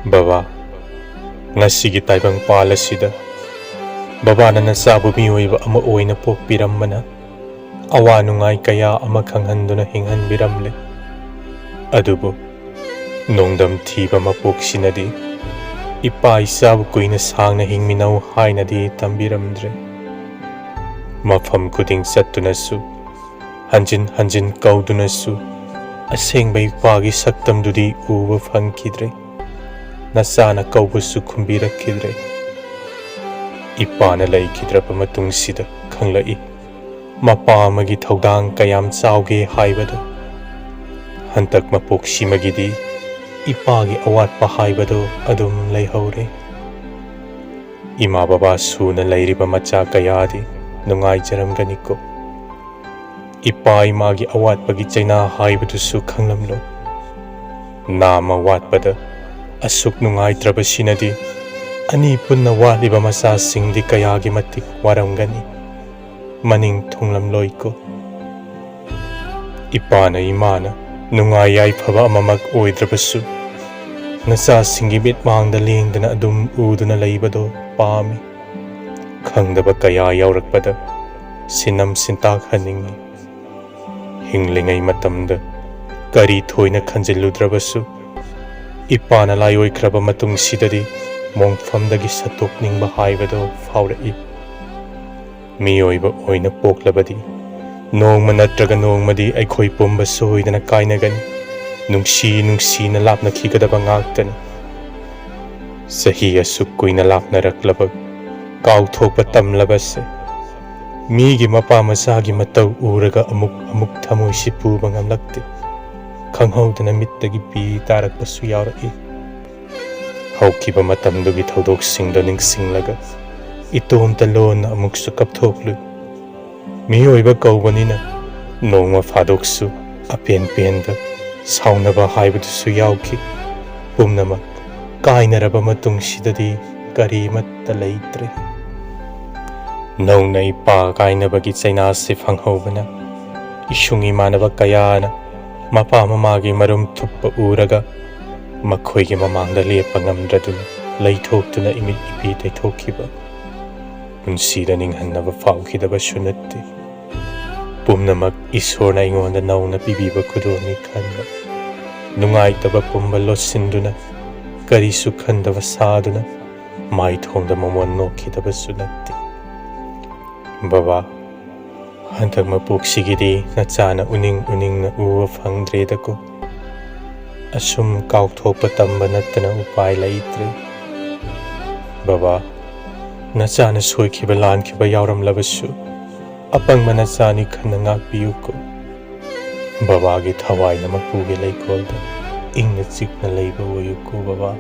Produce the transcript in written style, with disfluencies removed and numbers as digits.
BaBa, ngasigi taibang pala sida. BaBa na nasabu miyoiba ama oina pokpiramana. Awa nungay kaya ama khanghanduna hinghanbiramle. Adubu, nongdam thiba mapok sinadi. Ipa isabu kuina sangna hingminaw hainadi tambiramdre. Mafam kuding sattunasu, hanjin hanjin kaudunasu, asengba ipagi saktamdudi uwa fangkidre. Nasana kaubusu khumbirakidre. Ipana laikidrapa matungsida khanglai. Mapa amagi thaudang kayam chauge haibado. Hantak mapok simagidi ipagi awatpa haibado adum leihore. Ima baba suna leiriba macha kayadi nungai jaramganiko. Ipa imagi awatpagi chaina haibadusu khanglamlo. Nama watpada asuk nungai trabasinadi ani punna waliba masa singdi kayagi matik waramgani. Maning thunglam loiko. Ipana imana nungai yaifaba amamak oidrabasu. Nasa singi mitmangda lengdana adum uduna leibado pami. Khangdaba kaya yaurakpada sinam sintak haningi. Hinglingai matamda kari thoina khanjiludrabasu. Ipana layoikraba matung sidadi mongfamdagi satokningba haibado faurai. Miyoiba oina poklabadi nongma natraga nongmadi aikhoi pomba soidana kainagani. Nungsi na lapna khigadaba ngaktani. Sahi asuk kuina lapna raklabag kauthokpa tamlabase. Migi mapa masagi matau uraga amuk thamoi sipuba ngamlakte. Khanghaudana mittagi pi tarakpasu yaurai. Haukiba matamdugi thaudoksingdo ningsinglaga itomta lona amuksu kapthoklu. Miyoiba kaubanina nongma fadoksu apen-penda saunaba haibadusu yauki. Pumnamak kainaraba matungsidadi karimatta leitre. Nongna ipa kainabagi chainase phanghobana isungi manaba kayana mapa mamagi marum thuppa uraga makhoigi mamangda lepa ngamdraduna leithoktuna imit ipi teithokhiba. Punsida ninghannaba faukhidabashu natte. Pumnamak isorna ingonda nauna pibiba khudoni khanba. Nungaitaba pumba lotsinduna karisu khandaba saduna maithongda mamon nokhidabasu natte. BaBa, hantak mapoksigidi nachana uning na uwa phangdredako. Asum kauthokpa tamba nattana upai leitre. BaBa, nachana soikhiba lankhiba yauramlabasu apangma nachani khanna ngakpiyuko. BaBa gi thawaina mapuge leikolda ingna chikna leiba oyuko BaBa.